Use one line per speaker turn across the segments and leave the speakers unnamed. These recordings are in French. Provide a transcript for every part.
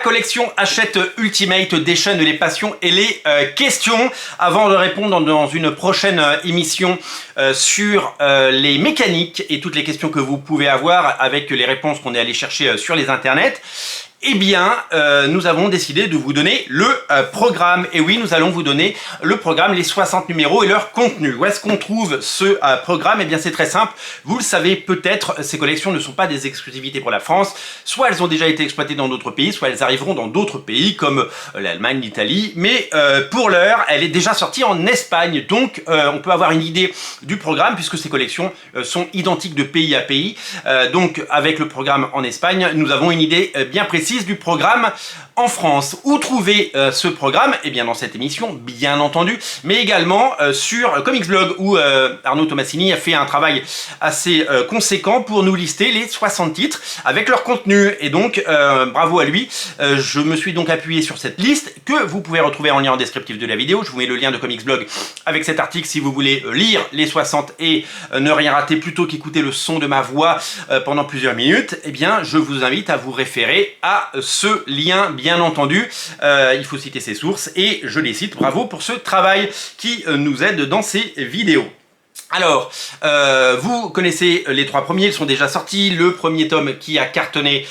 Collection Hachette Ultimate déchaîne les passions et les questions. Avant de répondre dans une prochaine émission sur les mécaniques et toutes les questions que vous pouvez avoir avec les réponses qu'on est allé chercher sur les internets, eh bien, nous avons décidé de vous donner le programme. Et oui, nous allons vous donner le programme, les 60 numéros et leur contenu. Où est-ce qu'on trouve ce programme? Eh bien, c'est très simple. Vous le savez peut-être, ces collections ne sont pas des exclusivités pour la France. Soit elles ont déjà été exploitées dans d'autres pays, soit elles arriveront dans d'autres pays comme l'Allemagne, l'Italie. Mais pour l'heure, elle est déjà sortie en Espagne. Donc, on peut avoir une idée du programme puisque ces collections sont identiques de pays à pays. Donc, avec le programme en Espagne, nous avons une idée bien précise du programme en France. Où trouver ce programme? Eh bien dans cette émission, bien entendu, mais également sur Comics Blog où Arnaud Tomassini a fait un travail assez conséquent pour nous lister les 60 titres avec leur contenu. Et donc, bravo à lui. Je me suis donc appuyé sur cette liste que vous pouvez retrouver en lien en descriptif de la vidéo. Je vous mets le lien de Comics Blog avec cet article si vous voulez lire les 60 et ne rien rater plutôt qu'écouter le son de ma voix pendant plusieurs minutes. Eh bien, je vous invite à vous référer à ce lien, bien entendu. Il faut citer ses sources et je les cite. Bravo pour ce travail qui nous aide dans ces vidéos. Alors, vous connaissez les trois premiers, ils sont déjà sortis. Le premier tome qui a cartonné,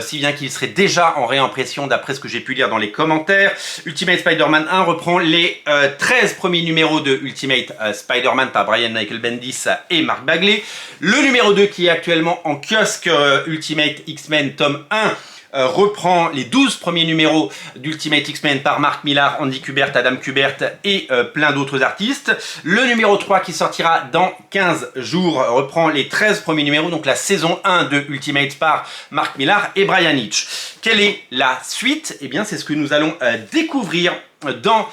si bien qu'il serait déjà en réimpression d'après ce que j'ai pu lire dans les commentaires. Ultimate Spider-Man 1 reprend les 13 premiers numéros de Ultimate Spider-Man par Brian Michael Bendis et Mark Bagley. Le numéro 2 qui est actuellement en kiosque, Ultimate X-Men tome 1, reprend les 12 premiers numéros d'Ultimate X-Men par Mark Millar, Andy Kubert, Adam Kubert et plein d'autres artistes. Le numéro 3 qui sortira dans 15 jours reprend les 13 premiers numéros, donc la saison 1 de Ultimate par Mark Millar et Brian Hitch. Quelle est la suite? Eh bien c'est ce que nous allons découvrir dans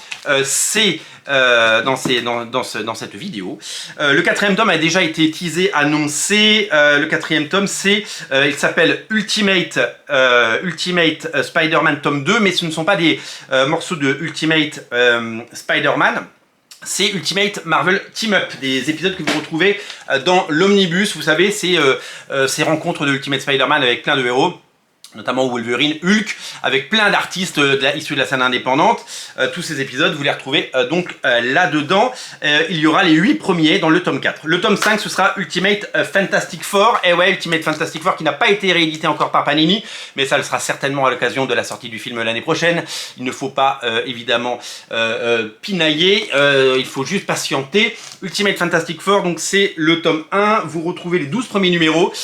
cette vidéo. Le quatrième tome a déjà été teasé, annoncé. Le quatrième tome, il s'appelle Ultimate Spider-Man tome 2, mais ce ne sont pas des morceaux de Ultimate Spider-Man. C'est Ultimate Marvel Team Up, des épisodes que vous retrouvez dans l'Omnibus. Vous savez, c'est ces rencontres de Ultimate Spider-Man avec plein de héros, notamment Wolverine, Hulk, avec plein d'artistes issus de la scène indépendante. Tous ces épisodes, vous les retrouvez donc là-dedans. Il y aura les 8 premiers dans le tome 4. Le tome 5, ce sera Ultimate Fantastic Four. Et ouais, Ultimate Fantastic Four qui n'a pas été réédité encore par Panini, mais ça le sera certainement à l'occasion de la sortie du film l'année prochaine. Il ne faut pas, évidemment, pinailler. Il faut juste patienter. Ultimate Fantastic Four, donc c'est le tome 1. Vous retrouvez les 12 premiers numéros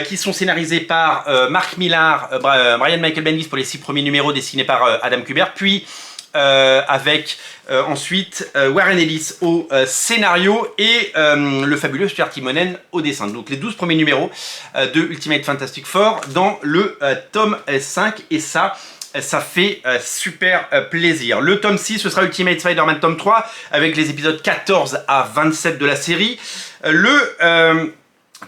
qui sont scénarisés par Mark Millar, Brian Michael Bendis pour les 6 premiers numéros dessinés par Adam Kubert, puis avec ensuite Warren Ellis au scénario et le fabuleux Stuart Timonen au dessin. Donc les 12 premiers numéros de Ultimate Fantastic Four dans le tome 5 et ça fait super plaisir. Le tome 6, ce sera Ultimate Spider-Man tome 3 avec les épisodes 14 à 27 de la série. Le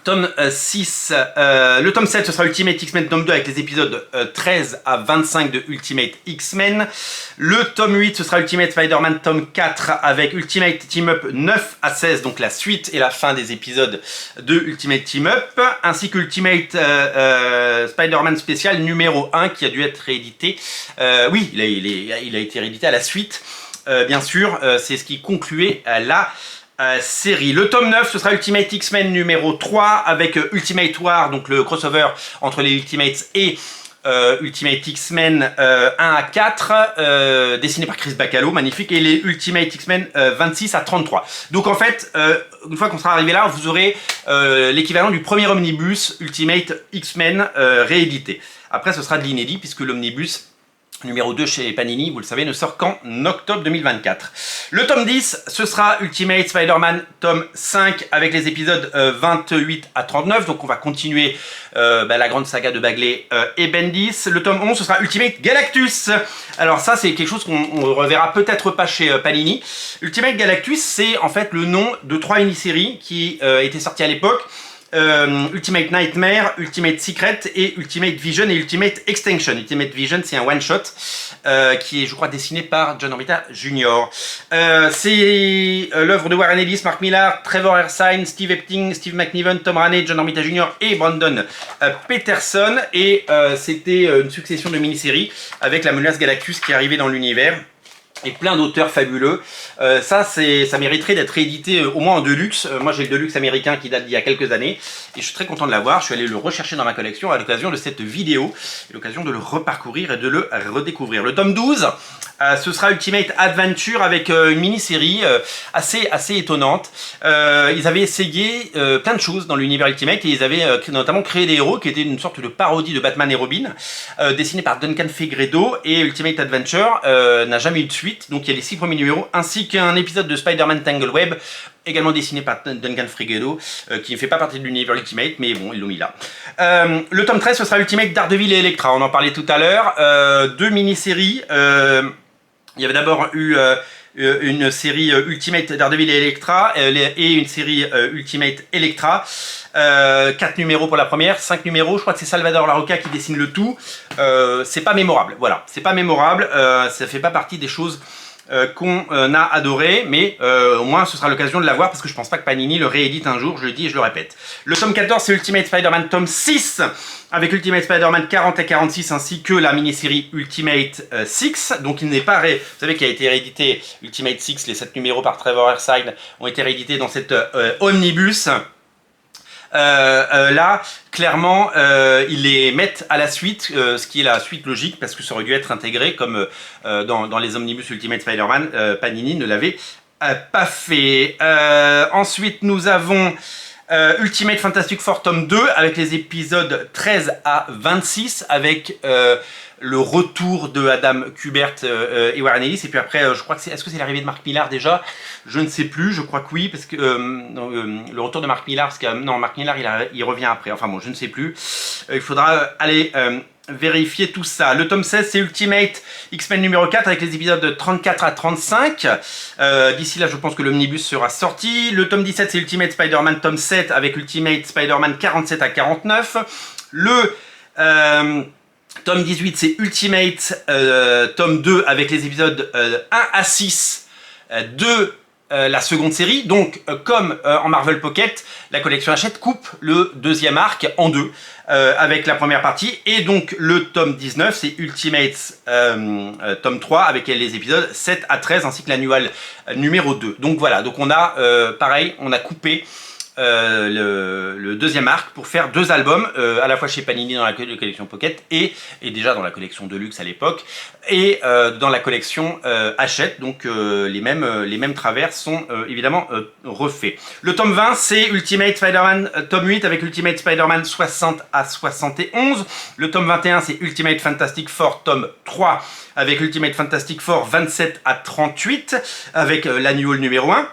tome 7, ce sera Ultimate X-Men tome 2 avec les épisodes 13 à 25 de Ultimate X-Men. Le tome 8, ce sera Ultimate Spider-Man tome 4 avec Ultimate Team Up 9 à 16, donc la suite et la fin des épisodes de Ultimate Team Up, ainsi que Ultimate Spider-Man spécial numéro 1 qui a dû être réédité. Oui, il a été réédité à la suite, bien sûr, c'est ce qui concluait la série. Le tome 9, ce sera Ultimate X-Men numéro 3 avec Ultimate War, donc le crossover entre les Ultimates et Ultimate X-Men 1 à 4, dessiné par Chris Bacalo, magnifique, et les Ultimate X-Men 26 à 33. Donc en fait, une fois qu'on sera arrivé là, vous aurez l'équivalent du premier omnibus Ultimate X-Men réédité. Après, ce sera de l'inédit puisque l'omnibus numéro 2 chez Panini, vous le savez, ne sort qu'en octobre 2024. Le tome 10, ce sera Ultimate Spider-Man tome 5 avec les épisodes 28 à 39. Donc on va continuer la grande saga de Bagley et Bendis. Le tome 11, ce sera Ultimate Galactus. Alors ça, c'est quelque chose qu'on ne reverra peut-être pas chez Panini. Ultimate Galactus, c'est en fait le nom de 3 mini-séries qui étaient sorties à l'époque Ultimate Nightmare, Ultimate Secret et Ultimate Vision et Ultimate Extinction. Ultimate Vision, c'est un one-shot qui est, je crois, dessiné par John Romita Jr. C'est l'œuvre de Warren Ellis, Mark Millar, Trevor Hairsine, Steve Epting, Steve McNiven, Tom Raney, John Romita Jr. et Brandon Peterson. Et c'était une succession de mini-séries avec la menace Galactus qui est arrivée dans l'univers. Et plein d'auteurs fabuleux. Ça mériterait d'être réédité au moins en Deluxe. Moi j'ai le Deluxe américain qui date d'il y a quelques années. Et je suis très content de l'avoir. Je suis allé le rechercher dans ma collection à l'occasion de cette vidéo. Et l'occasion de le reparcourir et de le redécouvrir. Le tome 12, ce sera Ultimate Adventure avec une mini-série assez étonnante. Ils avaient essayé plein de choses dans l'univers Ultimate. Et ils avaient notamment créé des héros qui étaient une sorte de parodie de Batman et Robin. Dessinés par Duncan Fegredo. Et Ultimate Adventure n'a jamais eu de suite. Donc il y a les 6 premiers numéros, ainsi qu'un épisode de Spider-Man Tangle Web, également dessiné par Duncan Fegredo, qui ne fait pas partie de l'univers Ultimate, mais bon, ils l'ont mis là. Le tome 13, ce sera Ultimate Daredevil et Elektra, on en parlait tout à l'heure. 2 mini-séries. Il y avait d'abord eu une série Ultimate Daredevil et Elektra, et une série Ultimate Elektra. 4 numéros pour la première, 5 numéros, je crois que c'est Salvador Larroca qui dessine le tout. C'est pas mémorable, voilà, c'est pas mémorable, ça fait pas partie des choses qu'on a adoré, mais au moins ce sera l'occasion de la voir parce que je pense pas que Panini le réédite un jour, je le dis et je le répète. Le tome 14 c'est Ultimate Spider-Man tome 6 avec Ultimate Spider-Man 40 et 46 ainsi que la mini-série Ultimate 6, donc il n'est pas vous savez qu'il a été réédité Ultimate 6, les 7 numéros par Trevor Hairsine ont été réédités dans cette omnibus. Là, clairement, ils les mettent à la suite, ce qui est la suite logique, parce que ça aurait dû être intégré comme dans les omnibus Ultimate Spider-Man. Panini ne l'avait pas fait. Ensuite, nous avons Ultimate Fantastic Four tome 2 avec les épisodes 13 à 26 avec le retour de Adam Kubert et Warren Ellis, et puis après je crois que c'est, est-ce que c'est l'arrivée de Mark Millar déjà, je ne sais plus, je crois que oui, parce que le retour de Mark Millar, parce que non, Mark Millar il revient après, enfin bon, je ne sais plus, il faudra aller vérifier tout ça. Le tome 16 c'est Ultimate X-Men numéro 4 avec les épisodes 34 à 35, d'ici là je pense que l'omnibus sera sorti. Le tome 17 c'est Ultimate Spider-Man tome 7 avec Ultimate Spider-Man 47 à 49. Le tome 18 c'est Ultimate tome 2 avec les épisodes 1 à 6 de la seconde série. Donc comme en Marvel Pocket, la collection Hachette coupe le deuxième arc en deux avec la première partie. Et donc le tome 19 c'est Ultimate tome 3 avec les épisodes 7 à 13 ainsi que l'annual numéro 2. Donc voilà, donc on a pareil, on a coupé le deuxième arc pour faire 2 albums, à la fois chez Panini dans la collection Pocket et déjà dans la collection Deluxe à l'époque, et dans la collection Hachette, donc les mêmes travers sont évidemment refaits. Le tome 20 c'est Ultimate Spider-Man tome 8 avec Ultimate Spider-Man 60 à 71. Le tome 21 c'est Ultimate Fantastic Four tome 3 avec Ultimate Fantastic Four 27 à 38 avec l'annual numéro 1.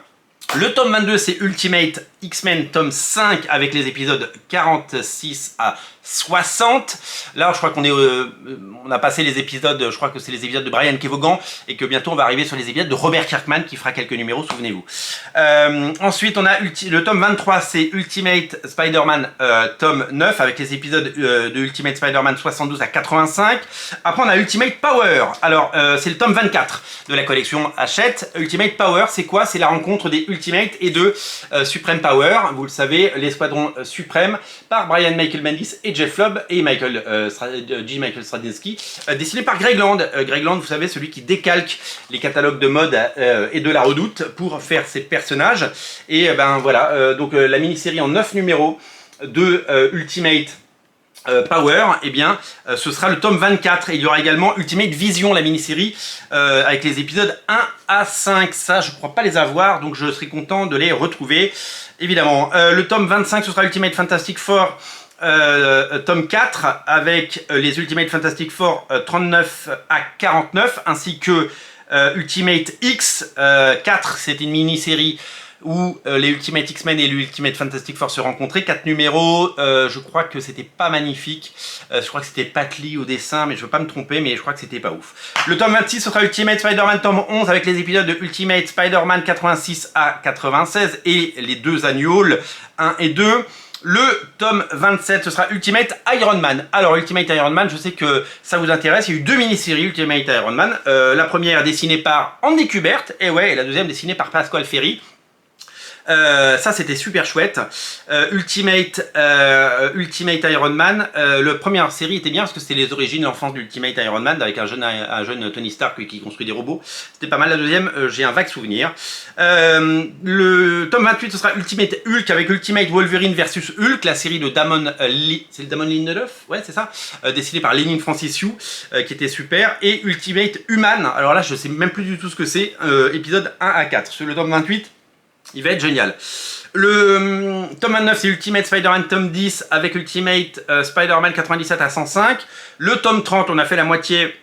Le tome 22 c'est Ultimate X-Men tome 5 avec les épisodes 46 à 60. Là je crois qu'on est on a passé les épisodes, je crois que c'est les épisodes de Brian Kevogan et que bientôt on va arriver sur les épisodes de Robert Kirkman qui fera quelques numéros, souvenez-vous. Ensuite on a le tome 23 c'est Ultimate Spider-Man tome 9 avec les épisodes de Ultimate Spider-Man 72 à 85. Après on a Ultimate Power. Alors c'est le tome 24 de la collection Hachette. Ultimate Power c'est quoi? C'est la rencontre des Ultimate et de Supreme Power, vous le savez, l'escadron suprême par Brian Michael Bendis et Jeff Lobb et Michael Straczynski, dessiné par Greg Land. Greg Land, vous savez, celui qui décalque les catalogues de mode et de la Redoute pour faire ses personnages. Et ben voilà, donc la mini-série en 9 numéros de Ultimate Power, eh bien, ce sera le tome 24. Et il y aura également Ultimate Vision, la mini-série, avec les épisodes 1 à 5. Ça, je ne crois pas les avoir, donc je serai content de les retrouver, évidemment. Le tome 25, ce sera Ultimate Fantastic Four, tome 4, avec les Ultimate Fantastic Four 39 à 49, ainsi que Ultimate X 4, c'est une mini-série où les Ultimate X-Men et l'Ultimate Fantastic Four se rencontraient. 4 numéros, je crois que c'était pas magnifique. Je crois que c'était Pat Lee au dessin, mais je veux pas me tromper, mais je crois que c'était pas ouf. Le tome 26, ce sera Ultimate Spider-Man tome 11 avec les épisodes de Ultimate Spider-Man 86 à 96 et les 2 annuals 1 et 2. Le tome 27, ce sera Ultimate Iron Man. Alors, Ultimate Iron Man, je sais que ça vous intéresse. Il y a eu 2 mini-séries Ultimate Iron Man. La première dessinée par Andy Kubert, et ouais, et la deuxième dessinée par Pasquale Ferry. Ça c'était super chouette. Ultimate Iron Man, la première série était bien parce que c'était les origines, l'enfance d'Ultimate Iron Man avec un jeune Tony Stark qui construit des robots. C'était pas mal. La deuxième, j'ai un vague souvenir. Le tome 28, ce sera Ultimate Hulk avec Ultimate Wolverine versus Hulk, la série de Damon c'est le Damon Lindelof, ouais c'est ça, dessiné par Leinil Francis Yu, qui était super. Et Ultimate Human, alors là je sais même plus du tout ce que c'est, épisode 1 à 4. Sur le tome 28, il va être génial. Le tome 29, c'est Ultimate Spider-Man tome 10 avec Ultimate Spider-Man 97 à 105. Le tome 30, on a fait la moitié,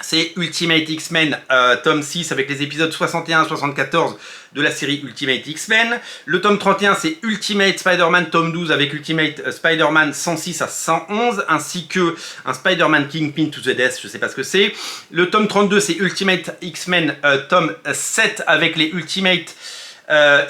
c'est Ultimate X-Men tome 6 avec les épisodes 61 à 74 de la série Ultimate X-Men. Le tome 31, c'est Ultimate Spider-Man tome 12 avec Ultimate Spider-Man 106 à 111, ainsi que un Spider-Man Kingpin to the Death, je sais pas ce que c'est. Le tome 32, c'est Ultimate X-Men tome 7 avec les Ultimate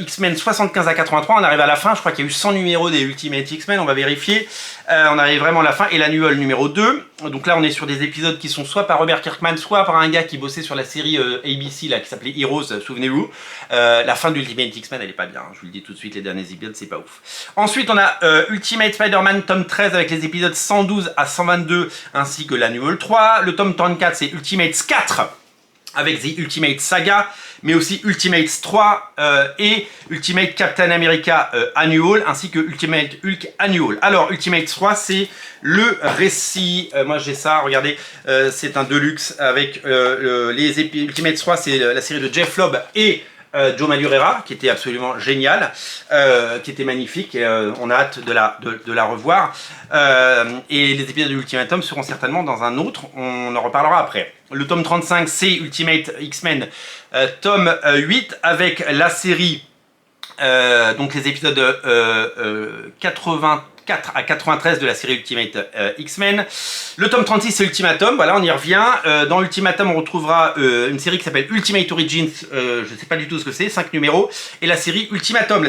X-Men 75 à 83, on arrive à la fin, je crois qu'il y a eu 100 numéros des Ultimate X-Men, on va vérifier, on arrive vraiment à la fin, et l'annual numéro 2, donc là on est sur des épisodes qui sont soit par Robert Kirkman, soit par un gars qui bossait sur la série ABC là, qui s'appelait Heroes, souvenez-vous. La fin d'Ultimate X-Men elle est pas bien, je vous le dis tout de suite, les derniers épisodes c'est pas ouf. Ensuite on a Ultimate Spider-Man tome 13 avec les épisodes 112 à 122, ainsi que l'annual 3, le tome 34 c'est Ultimates 4, avec The Ultimate Saga, mais aussi Ultimates 3 et Ultimate Captain America Annual, ainsi que Ultimate Hulk Annual. Alors, Ultimate 3, c'est le récit, moi j'ai ça, regardez, c'est un deluxe avec les Ultimate 3, c'est la série de Jeff Lobb et Joe Madureira, qui était absolument génial, qui était magnifique, et on a hâte de la revoir. Et les épisodes de Ultimatum seront certainement dans un autre, on en reparlera après. Le tome 35, c'est Ultimate X-Men, tome 8, avec la série, donc les épisodes 84 à 93 de la série Ultimate X-Men. Le tome 36 c'est Ultimatum, voilà on y revient. Dans Ultimatum on retrouvera une série qui s'appelle Ultimate Origins, je ne sais pas du tout ce que c'est, 5 numéros. Et la série Ultimatum,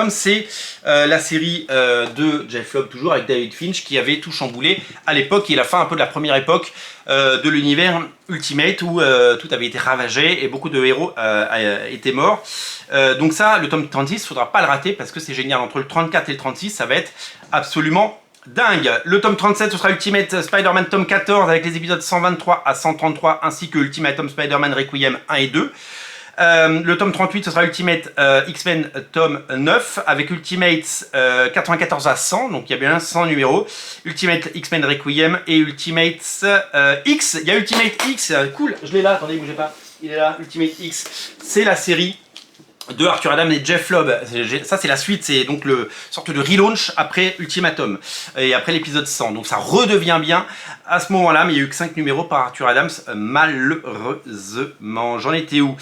c'est la série de Jeff Lobb toujours avec David Finch qui avait tout chamboulé à l'époque, et la fin un peu de la première époque de l'univers Ultimate où tout avait été ravagé et beaucoup de héros étaient morts. Donc ça, le tome 36, il ne faudra pas le rater parce que c'est génial. Entre le 34 et le 36, ça va être absolument dingue. Le tome 37, ce sera Ultimate Spider-Man tome 14 avec les épisodes 123 à 133 ainsi que Ultimatum Spider-Man Requiem 1 et 2. Le tome 38, ce sera Ultimate X-Men tome 9 avec Ultimate 94 à 100, donc il y a bien 100 numéros. Ultimate X-Men Requiem et Ultimate X. Il y a Ultimate X, cool, je l'ai là, attendez, bougez pas. Il est là, Ultimate X. C'est la série de Arthur Adams et Jeff Lobb. Ça c'est la suite, c'est donc le sorte de relaunch après Ultimatum et après l'épisode 100, donc ça redevient bien à ce moment là, mais il n'y a eu que 5 numéros par Arthur Adams malheureusement. J'en étais où?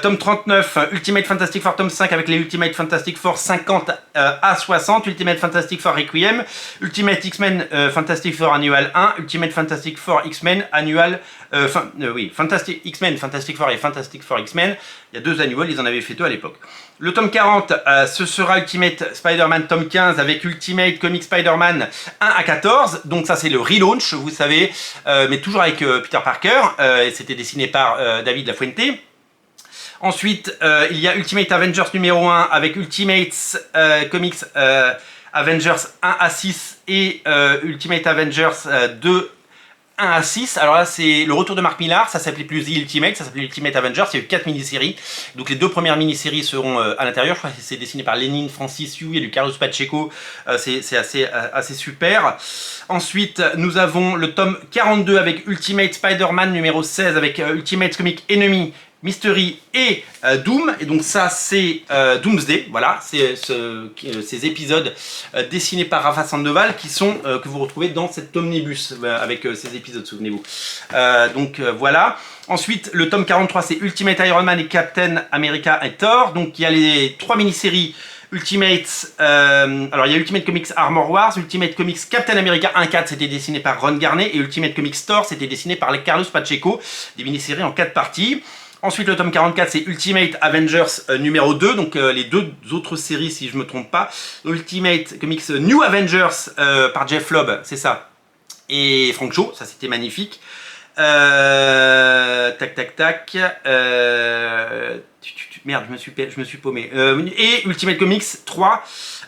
Tome 39, Ultimate Fantastic Four tome 5 avec les Ultimate Fantastic Four 50 à 60, Ultimate Fantastic Four Requiem, Ultimate X-Men Fantastic Four Annual 1, Ultimate Fantastic Four X-Men Annual Fantastic X-Men Fantastic Four et Fantastic Four X-Men. Il y a 2 annuals, ils en avaient fait 2 à l'époque. Le tome 40, ce sera Ultimate Spider-Man tome 15 avec Ultimate Comic Spider-Man 1 à 14. Donc ça c'est le relaunch, vous savez, mais toujours avec Peter Parker. Et c'était dessiné par David Lafuente. Ensuite, il y a Ultimate Avengers numéro 1 avec Ultimate Comics Avengers 1 à 6 et Ultimate Avengers 2 1 à 6, alors là c'est le retour de Mark Millar, ça s'appelait plus The Ultimate, ça s'appelait Ultimate Avengers, il y a eu 4 mini-séries, donc les 2 premières mini-séries seront à l'intérieur, je crois que c'est dessiné par Leinil Francis Yu et du Carlos Pacheco, c'est assez super. Ensuite nous avons le tome 42 avec Ultimate Spider-Man numéro 16 avec Ultimate Comic Enemy, Mystery et Doom, et donc ça c'est Doomsday, voilà, c'est ces épisodes dessinés par Rafa Sandoval qui sont que vous retrouvez dans cet omnibus avec ces épisodes, souvenez-vous. Donc voilà. Ensuite le tome 43 c'est Ultimate Iron Man et Captain America et Thor, donc il y a les 3 mini-séries Ultimate, alors il y a Ultimate Comics Armor Wars, Ultimate Comics Captain America 1-4, c'était dessiné par Ron Garney, et Ultimate Comics Thor, c'était dessiné par Carlos Pacheco, des mini-séries en 4 parties. Ensuite, le tome 44, c'est Ultimate Avengers numéro 2, donc les deux autres séries, si je ne me trompe pas. Ultimate Comics New Avengers par Jeff Lobb, c'est ça, et Frank Cho, ça c'était magnifique. Tac, tac, tac. Merde, je me suis paumé. Et Ultimate Comics 3,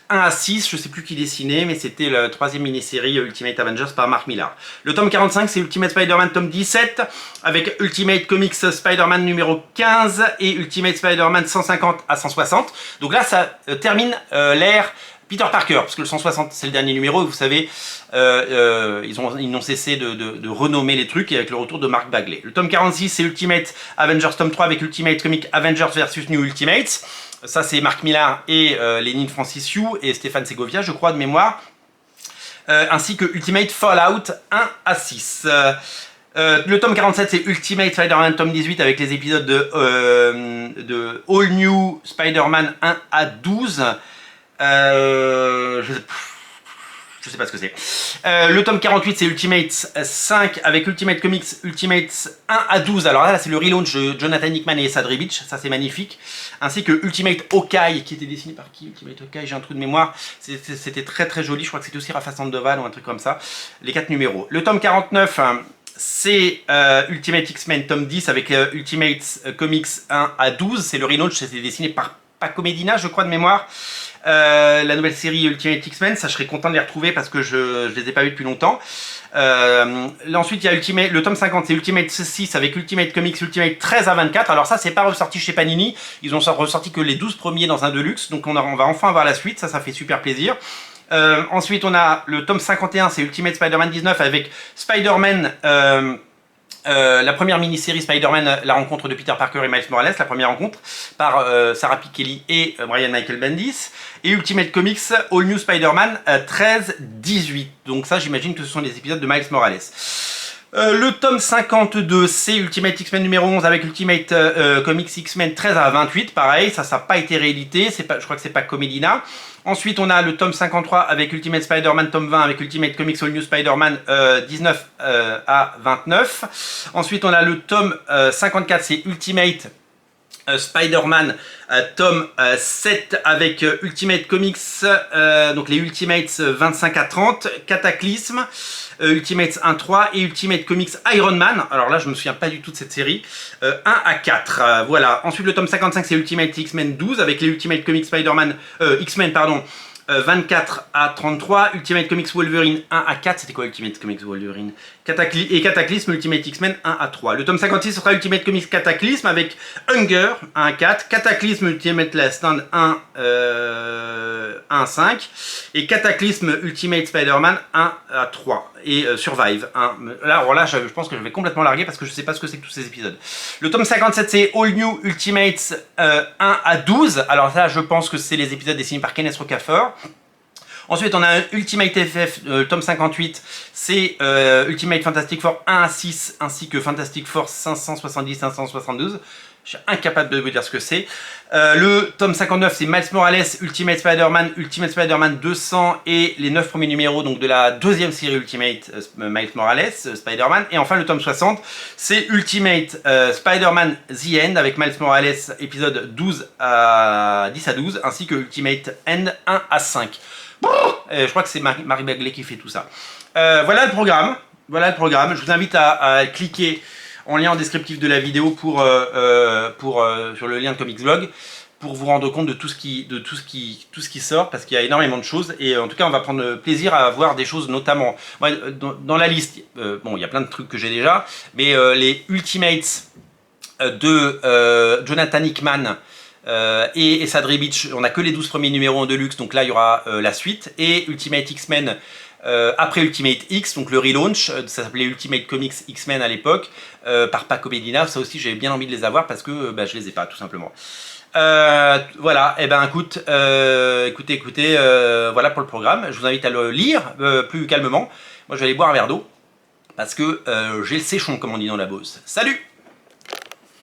1 à 6, je sais plus qui dessinait, mais c'était la troisième mini-série Ultimate Avengers par Mark Millar. Le tome 45, c'est Ultimate Spider-Man tome 17, avec Ultimate Comics Spider-Man numéro 15 et Ultimate Spider-Man 150 à 160. Donc là, ça termine l'ère Peter Parker, parce que le 160 c'est le dernier numéro, et vous savez, ils n'ont cessé de renommer les trucs, et avec le retour de Mark Bagley. Le tome 46 c'est Ultimate Avengers tome 3 avec Ultimate Comic Avengers versus New Ultimates. Ça c'est Mark Millar et Lénine Francis Yu et Stéphane Segovia, je crois, de mémoire. Ainsi que Ultimate Fallout 1 à 6. Le tome 47 c'est Ultimate Spider-Man tome 18 avec les épisodes de All New Spider-Man 1 à 12. Je sais pas ce que c'est. Le tome 48 c'est Ultimate 5 avec Ultimate Comics Ultimate 1 à 12. Alors là c'est le relaunch de Jonathan Hickman et Esad Ribic, ça c'est magnifique. Ainsi que Ultimate Hawkeye qui était dessiné par qui? Ultimate Hawkeye, j'ai un trou de mémoire. C'était très très joli, je crois que c'était aussi Rafa Sandoval ou un truc comme ça. Les 4 numéros. Le tome 49 c'est Ultimate X-Men tome 10 avec Ultimate Comics 1 à 12. C'est le relaunch, c'était dessiné par Paco Medina, je crois, de mémoire. La nouvelle série Ultimate X-Men, ça je serais content de les retrouver parce que je les ai pas vus depuis longtemps. Ensuite il y a le tome 50, c'est Ultimate 6 avec Ultimate Comics Ultimate 13 à 24. Alors ça c'est pas ressorti chez Panini, ils ont ressorti que les 12 premiers dans un Deluxe, donc on va enfin avoir la suite, ça fait super plaisir. Ensuite on a le tome 51, c'est Ultimate Spider-Man 19 avec Spider-Man... la première mini-série Spider-Man, la rencontre de Peter Parker et Miles Morales, la première rencontre, par Sarah Pikeli et Brian Michael Bendis. Et Ultimate Comics All New Spider-Man 13-18. Donc ça, j'imagine que ce sont les épisodes de Miles Morales. Le tome 52, c'est Ultimate X-Men numéro 11 avec Ultimate Comics X-Men 13 à 28. Pareil, ça n'a pas été réédité, je crois que c'est pas Comedina. Ensuite, on a le tome 53 avec Ultimate Spider-Man tome 20 avec Ultimate Comics All New Spider-Man 19 à 29. Ensuite, on a le tome 54, c'est Ultimate Spider-Man tome 7 avec Ultimate Comics, donc les Ultimates 25 à 30, Cataclysme, Ultimates 1-3 et Ultimate Comics Iron Man. Alors là je me souviens pas du tout de cette série. 1 à 4, voilà. Ensuite le tome 55 c'est Ultimate X-Men 12 avec les Ultimate Comics Spider-Man, X-Men pardon, 24 à 33, Ultimate Comics Wolverine 1 à 4, c'était quoi Ultimate Comics Wolverine? Et Cataclysme Ultimate X-Men 1 à 3. Le tome 56 sera Ultimate Comics Cataclysme avec Hunger 1 à 4, Cataclysme Ultimate Last Stand 1 à 5 et Cataclysme Ultimate Spider-Man 1 à 3 et Survive 1. Alors là je pense que je vais complètement larguer parce que je sais pas ce que c'est que tous ces épisodes. Le tome 57 c'est All New Ultimates 1 à 12. Alors là je pense que c'est les épisodes dessinés par Kenneth Rocafort. Ensuite, on a un Ultimate FF, tome 58, c'est Ultimate Fantastic Four 1 à 6, ainsi que Fantastic Four 570-572. Je suis incapable de vous dire ce que c'est. Le tome 59, c'est Miles Morales, Ultimate Spider-Man 200 et les 9 premiers numéros donc de la deuxième série Ultimate Miles Morales, Spider-Man. Et enfin, le tome 60, c'est Ultimate Spider-Man The End avec Miles Morales, épisode 10 à 12, ainsi que Ultimate End 1 à 5. Je crois que c'est Marie Bagley qui fait tout ça. Voilà le programme. Voilà le programme. Je vous invite à cliquer en lien en descriptif de la vidéo sur le lien de Comics Blog pour vous rendre compte de tout ce qui sort, parce qu'il y a énormément de choses et en tout cas on va prendre plaisir à voir des choses, notamment dans la liste. Bon, il y a plein de trucs que j'ai déjà, mais les Ultimates de Jonathan Hickman et Esad Ribic, on n'a que les 12 premiers numéros en Deluxe, donc là il y aura la suite, et Ultimate X-Men après Ultimate X, donc le relaunch, ça s'appelait Ultimate Comics X-Men à l'époque, par Paco Medina. Ça aussi j'avais bien envie de les avoir parce que je les ai pas tout simplement. Voilà, et ben écoutez, voilà pour le programme. Je vous invite à le lire plus calmement. Moi je vais aller boire un verre d'eau parce que j'ai le séchon comme on dit dans la Beauce. Salut!